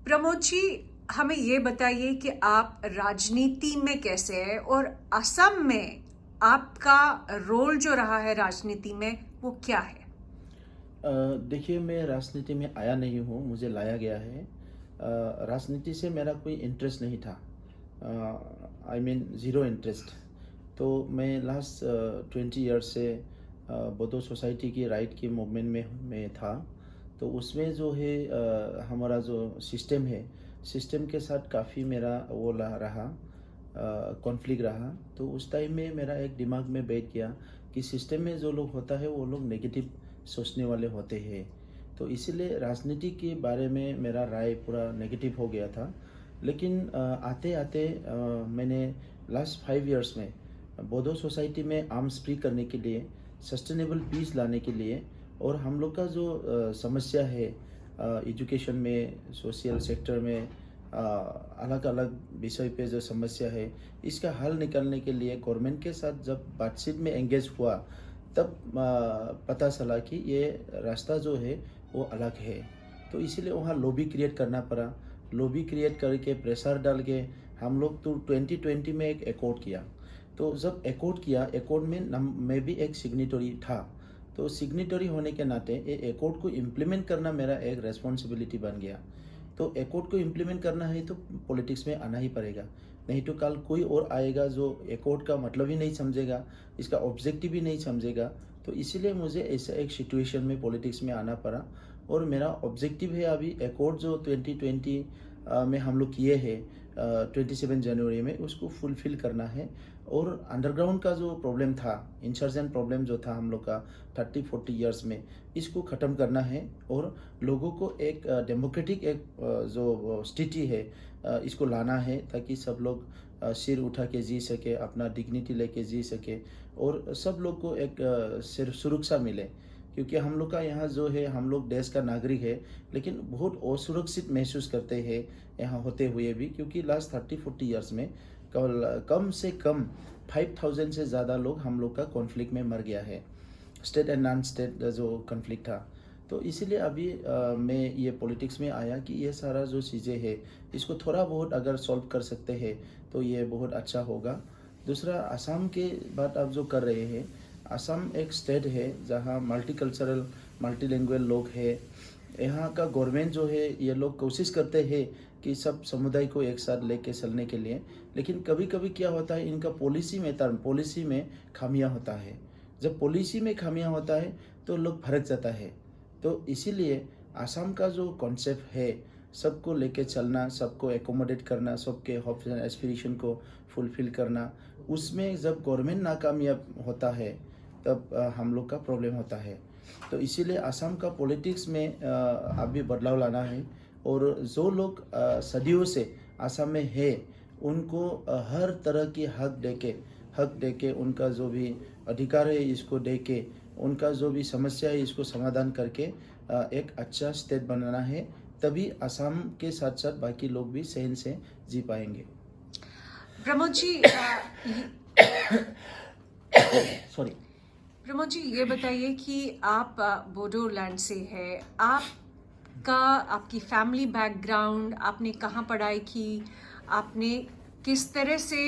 प्रमोद जी, हमें ये बताइए कि आप राजनीति में कैसे हैं और असम में आपका रोल जो रहा है राजनीति में वो क्या है? देखिए, मैं राजनीति में आया नहीं हूँ, मुझे लाया गया है। राजनीति से मेरा कोई इंटरेस्ट नहीं था। I mean zero interest. तो मैं लास्ट 20 ईयर्स से बोडो सोसाइटी की राइट की मूवमेंट में मैं था। तो उसमें जो है हमारा जो सिस्टम है, सिस्टम के साथ काफ़ी मेरा वो रहा, कॉन्फ्लिक्ट रहा। तो उस टाइम में मेरा एक दिमाग में बैठ गया कि सिस्टम में जो लोग होता है वो लोग नेगेटिव सोचने वाले होते हैं। तो इसीलिए राजनीति के बारे में मेरा राय पूरा नेगेटिव हो गया था। लेकिन आते आते मैंने लास्ट 5 ईयर्स में बोडो सोसाइटी में आर्म्स फ्री करने के लिए, सस्टेनेबल पीस लाने के लिए, और हम लोग का जो समस्या है एजुकेशन में, सोशल सेक्टर में, अलग अलग विषय पे जो समस्या है, इसका हल निकालने के लिए गवर्नमेंट के साथ जब बातचीत में एंगेज हुआ, तब पता चला कि ये रास्ता जो है वो अलग है। तो इसीलिए वहाँ लॉबी क्रिएट करना पड़ा। लॉबी क्रिएट करके प्रेशर डाल के हम लोग तो 2020 में एक एकॉर्ड किया। तो जब एकॉर्ड किया, एकॉर्ड में मैं भी एक सिग्नेटरी था। तो सिग्नेटरी होने के नाते ये एकॉर्ड को इम्प्लीमेंट करना मेरा एक रेस्पॉन्सिबिलिटी बन गया। तो एकॉर्ड को इम्प्लीमेंट करना है तो पॉलिटिक्स में आना ही पड़ेगा, नहीं तो कल कोई और आएगा जो एकॉर्ड का मतलब ही नहीं समझेगा, इसका ऑब्जेक्टिव ही नहीं समझेगा। तो इसीलिए मुझे ऐसा एक सिचुएशन में पॉलिटिक्स में आना पड़ा। और मेरा ऑब्जेक्टिव है अभी एकॉर्ड जो 2020 में हम लोग किए हैं, 27 जनवरी में, उसको फुलफिल करना है। और अंडरग्राउंड का जो प्रॉब्लम था, इंसर्जेंट प्रॉब्लम जो था हम लोग का 30-40 ईयर्स में, इसको ख़त्म करना है। और लोगों को एक डेमोक्रेटिक एक जो स्थिति है, इसको लाना है, ताकि सब लोग सिर उठा के जी सके, अपना डिग्निटी लेके जी सके, और सब लोग को एक सिर सुरक्षा मिले। क्योंकि हम लोग का यहाँ जो है, हम लोग देश का नागरिक है, लेकिन बहुत असुरक्षित महसूस करते हैं यहाँ होते हुए भी, क्योंकि लास्ट 30-40 ईयर्स में कम से कम 5000 से ज़्यादा लोग हम लोग का कॉन्फ्लिक्ट में मर गया है, स्टेट एंड नॉन स्टेट जो कॉन्फ्लिक्ट था। तो इसीलिए अभी मैं ये पॉलिटिक्स में आया कि ये सारा जो चीज़ें हैं, इसको थोड़ा बहुत अगर सॉल्व कर सकते हैं तो ये बहुत अच्छा होगा। दूसरा, असम के बात आप जो कर रहे हैं, असम एक स्टेट है जहाँ मल्टीकल्चरल, मल्टीलैंग्वेज लोग हैं। यहाँ का गवर्नमेंट जो है, ये लोग कोशिश करते हैं कि सब समुदाय को एक साथ लेके चलने के लिए। लेकिन कभी कभी क्या होता है, इनका पॉलिसी में खामियां होता है। जब पॉलिसी में खामियां होता है तो लोग भड़क जाता है। तो इसीलिए आसाम का जो कॉन्सेप्ट है, सबको लेके चलना, सबको एकोमोडेट करना, सबके होप्स एंड एस्पिरेशन को फुलफिल करना, उसमें जब गवर्नमेंट नाकामयाब होता है तब हम लोग का प्रॉब्लम होता है। तो इसीलिए असम का पॉलिटिक्स में अभी बदलाव लाना है। और जो लोग सदियों से असम में है, उनको हर तरह की हक देके उनका जो भी अधिकार है इसको देके, उनका जो भी समस्या है इसको समाधान करके एक अच्छा स्टेट बनाना है। तभी असम के साथ साथ बाकी लोग भी सहन से जी पाएंगे। प्रमोद जी, सॉरी। प्रमोद जी, ये बताइए कि आप बोडोलैंड से है, आपका आपकी फैमिली बैकग्राउंड, आपने कहाँ पढ़ाई की, आपने किस तरह से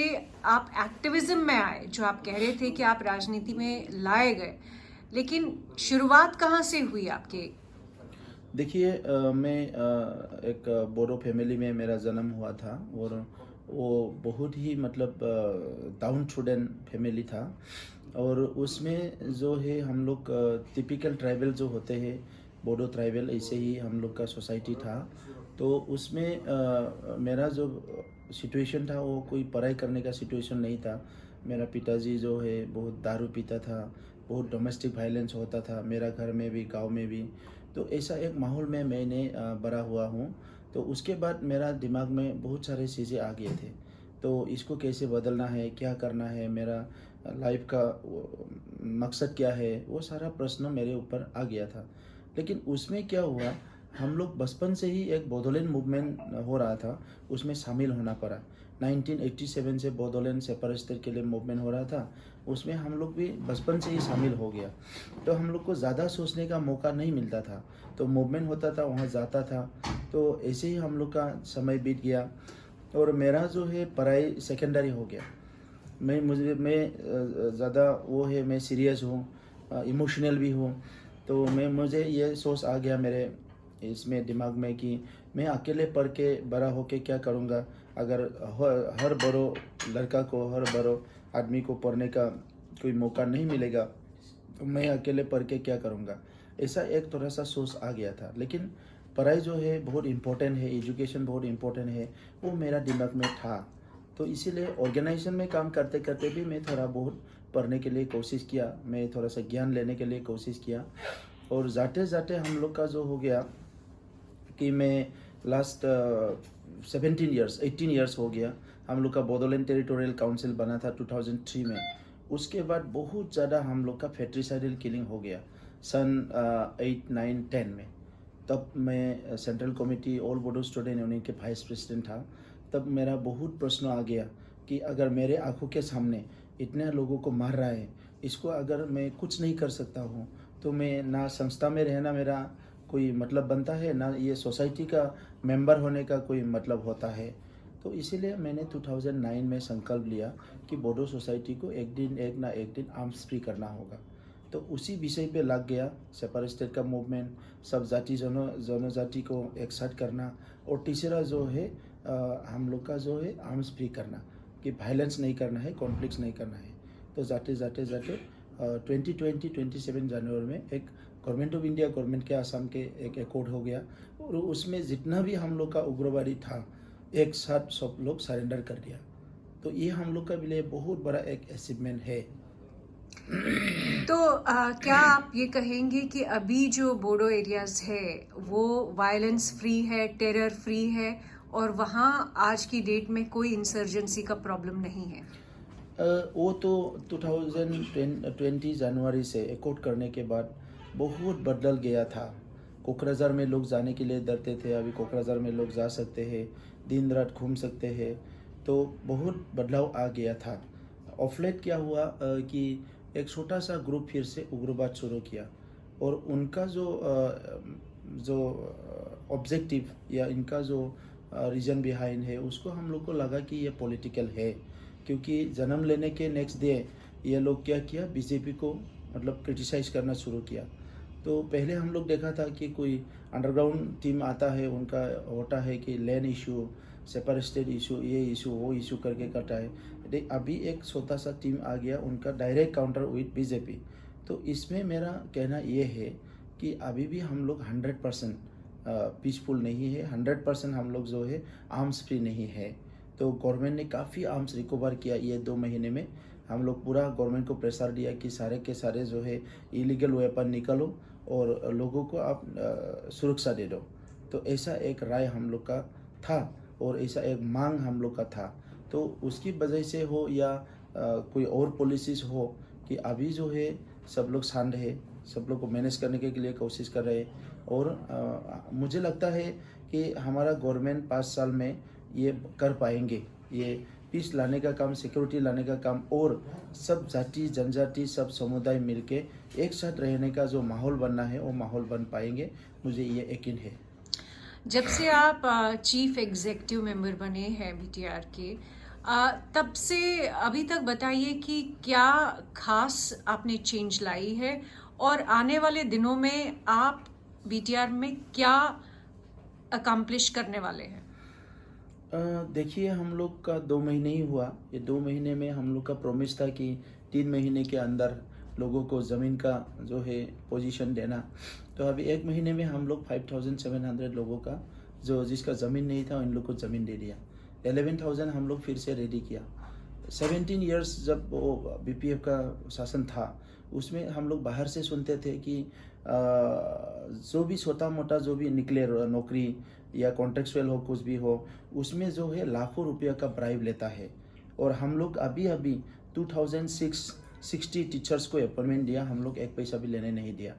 आप एक्टिविज्म में आए? जो आप कह रहे थे कि आप राजनीति में लाए गए, लेकिन शुरुआत कहाँ से हुई आपके? देखिए, मैं एक बोडो फैमिली में मेरा जन्म हुआ था। और वो बहुत ही मतलब डाउन ट्रोडन फैमिली था। और उसमें जो है हम लोग टिपिकल ट्राइबल जो होते हैं, बोडो ट्राइबल, ऐसे ही हम लोग का सोसाइटी था। तो उसमें मेरा जो सिचुएशन था वो कोई पढ़ाई करने का सिचुएशन नहीं था। मेरा पिताजी जो है बहुत दारू पीता था, बहुत डोमेस्टिक वायलेंस होता था मेरा घर में भी, गांव में भी। तो ऐसा एक माहौल में मैंने बड़ा हुआ हूँ। तो उसके बाद मेरा दिमाग में बहुत सारे चीज़ें आ गए थे। तो इसको कैसे बदलना है, क्या करना है, मेरा लाइफ का मकसद क्या है, वो सारा प्रश्न मेरे ऊपर आ गया था। लेकिन उसमें क्या हुआ, हम लोग बचपन से ही एक बोडोलैंड मूवमेंट हो रहा था, उसमें शामिल होना पड़ा। 1987 से बोडोलैंड सेपरेटिस्ट के लिए मूवमेंट हो रहा था, उसमें हम लोग भी बचपन से ही शामिल हो गया। तो हम लोग को ज़्यादा सोचने का मौका नहीं मिलता था, तो मूवमेंट होता था वहाँ जाता था, तो ऐसे ही हम लोग का समय बीत गया। और मेरा जो है पढ़ाई सेकेंडरी हो गया। मैं ज़्यादा वो है, मैं सीरियस हूँ, इमोशनल भी हूँ। तो मुझे ये सोच आ गया मेरे इसमें दिमाग में कि मैं अकेले पढ़ के बड़ा होके क्या करूँगा, अगर हर बड़ो लड़का को, हर बड़ो आदमी को पढ़ने का कोई मौका नहीं मिलेगा, तो मैं अकेले पढ़ के क्या करूँगा। ऐसा एक थोड़ा सा सोच आ गया था। लेकिन पढ़ाई जो है बहुत इम्पोर्टेंट है, एजुकेशन बहुत इम्पोर्टेंट है, वो मेरा दिमाग में था। तो इसीलिए ऑर्गेनाइजेशन में काम करते करते भी मैं थोड़ा बहुत पढ़ने के लिए कोशिश किया, मैं थोड़ा सा ज्ञान लेने के लिए कोशिश किया। और जाते जाते हम लोग का जो हो गया कि मैं लास्ट 18 ईयर्स हो गया, हम लोग का बोडोलैंड टेरिटोरियल काउंसिल बना था 2003 में। उसके बाद बहुत ज़्यादा हम लोग का फेट्रिसाइडल किलिंग हो गया सन 8, 9, 10 में। तब मैं central committee all Bodo student union के वाइस प्रेसिडेंट था। तब मेरा बहुत प्रश्न आ गया कि अगर मेरे आंखों के सामने इतने लोगों को मार रहा है, इसको अगर मैं कुछ नहीं कर सकता हूँ, तो मैं ना संस्था में रहना मेरा कोई मतलब बनता है, ना ये सोसाइटी का मेंबर होने का कोई मतलब होता है। तो इसीलिए मैंने 2009 में संकल्प लिया कि बोडो सोसाइटी को एक ना एक दिन आर्म्स फ्री करना होगा। तो उसी विषय पे लग गया, सेपरेटिस्ट का मूवमेंट, सब जाति जनजाति को एक साथ करना, और तीसरा जो है हम लोग का जो है आर्म्स फ्री करना, कि वायलेंस नहीं करना है, कॉन्फ्लिक्ट्स नहीं करना है। तो जाते 27 जनवरी में एक गवर्नमेंट ऑफ इंडिया, गवर्नमेंट के आसाम के एक एकॉर्ड हो गया, और उसमें जितना भी हम लोग का उग्रवादी था, एक साथ सब लोग सरेंडर कर दिया। तो ये हम लोग का लिए बहुत बड़ा एक अचीवमेंट है। तो क्या आप ये कहेंगे कि अभी जो बोडो एरियाज है वो वायलेंस फ्री है, टेरर फ्री है, और वहाँ आज की डेट में कोई इंसर्जेंसी का प्रॉब्लम नहीं है? वो तो 2020 जनवरी से एकॉर्ड करने के बाद बहुत बदल गया था। कोकराझार में लोग जाने के लिए डरते थे, अभी कोकराझार में लोग जा सकते हैं, दिन रात घूम सकते हैं। तो बहुत बदलाव आ गया था। ऑफ लेट क्या हुआ कि एक छोटा सा ग्रुप फिर से उग्रवाद शुरू किया, और उनका जो ऑब्जेक्टिव या इनका जो रीजन बिहाइंड है, उसको हम लोग को लगा कि ये पॉलिटिकल है। क्योंकि जन्म लेने के नेक्स्ट डे ये लोग क्या किया, बीजेपी को मतलब क्रिटिसाइज करना शुरू किया। तो पहले हम लोग देखा था कि कोई अंडरग्राउंड टीम आता है, उनका होता है कि लैंड इशू, सेपरेटेड इशू, ये इशू वो इशू करके करता है। अभी एक छोटा सा टीम आ गया, उनका डायरेक्ट काउंटर विथ बीजेपी। तो इसमें मेरा कहना ये है कि अभी भी हम लोग 100% पीसफुल नहीं है, 100% हम लोग जो है आर्म्स फ्री नहीं है। तो गवर्नमेंट ने काफ़ी आर्म्स रिकवर किया ये 2 महीने में। हम लोग पूरा गवर्नमेंट को प्रेशर दिया कि सारे के सारे जो है इलीगल वेपन निकालो और लोगों को आप सुरक्षा दे दो। तो ऐसा एक राय हम लोग का था, और ऐसा एक मांग हम लोग का था। तो उसकी वजह से हो या कोई और पॉलिसीज हो कि अभी जो है सब लोग शांत है, सब लोग को मैनेज करने के लिए कोशिश कर रहे हैं। और मुझे लगता है कि हमारा गवर्नमेंट 5 साल में ये कर पाएंगे, ये पीस लाने का काम, सिक्योरिटी लाने का काम, और सब जाति जनजाति सब समुदाय मिलके एक साथ रहने का जो माहौल बनना है वो माहौल बन पाएंगे, मुझे ये यकीन है। जब से आप चीफ एग्जीक्यूटिव मेंबर बने हैं बीटीआर के, तब से अभी तक बताइए कि क्या खास आपने चेंज लाई है, और आने वाले दिनों में आप बीटीआर में क्या अकम्प्लिश करने वाले हैं? देखिए, हम लोग का 2 महीने ही हुआ। ये 2 महीने में हम लोग का प्रॉमिस था कि 3 महीने के अंदर लोगों को ज़मीन का जो है पोजीशन देना। तो अभी 1 महीने में हम लोग 5700 लोगों का जो जिसका ज़मीन नहीं था, इन लोग को ज़मीन दे दिया। 11,000 हम लोग फिर से रेडी किया। 17 ईयर्स जब वो बीपीएफ का शासन था, उसमें हम लोग बाहर से सुनते थे कि जो भी छोटा मोटा जो भी निकले नौकरी या कॉन्ट्रेक्चुअल हो, कुछ भी हो, उसमें जो है लाखों रुपया का ब्राइब लेता है। और हम लोग अभी 2060 टीचर्स को अपॉइंटमेंट दिया, हम लोग एक पैसा भी लेने नहीं दिया।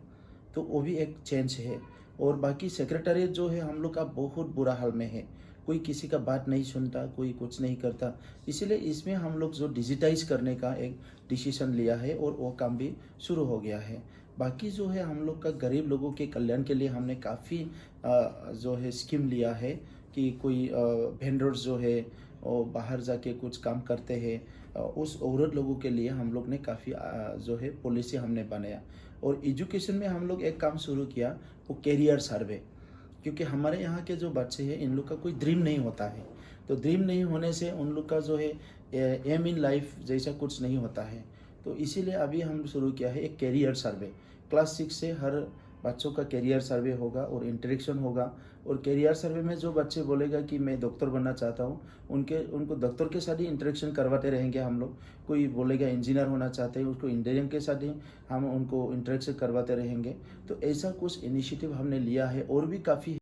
तो वो भी एक चेंज है। और बाकी सेक्रेटरीट जो है हम लोग का बहुत बुरा हाल में है। कोई किसी का बात नहीं सुनता, कोई कुछ नहीं करता। इसीलिए इसमें हम लोग जो डिजिटाइज करने का एक डिसीजन लिया है और वो काम भी शुरू हो गया है। बाकी जो है हम लोग का गरीब लोगों के कल्याण के लिए हमने काफ़ी जो है स्कीम लिया है कि कोई वेंडर्स जो है वो बाहर जाके कुछ काम करते हैं, उस औरत लोगों के लिए हम लोग ने काफ़ी जो है पॉलिसी हमने बनाया। और एजुकेशन में हम लोग एक काम शुरू किया, वो कैरियर सर्वे। क्योंकि हमारे यहाँ के जो बच्चे हैं इन लोग का कोई ड्रीम नहीं होता है, तो ड्रीम नहीं होने से उन लोग का जो है एम इन लाइफ जैसा कुछ नहीं होता है। तो इसीलिए अभी हम शुरू किया है एक कैरियर सर्वे। क्लास 6 से हर बच्चों का कैरियर सर्वे होगा और इंटरेक्शन होगा। और कैरियर सर्वे में जो बच्चे बोलेगा कि मैं डॉक्टर बनना चाहता हूँ, उनको डॉक्टर के साथ ही इंटरेक्शन करवाते रहेंगे हम लोग। कोई बोलेगा इंजीनियर होना चाहते हैं, उसको इंजीनियरिंग के साथ ही हम उनको इंटरेक्शन करवाते रहेंगे। तो ऐसा कुछ इनिशिएटिव हमने लिया है और भी काफ़ी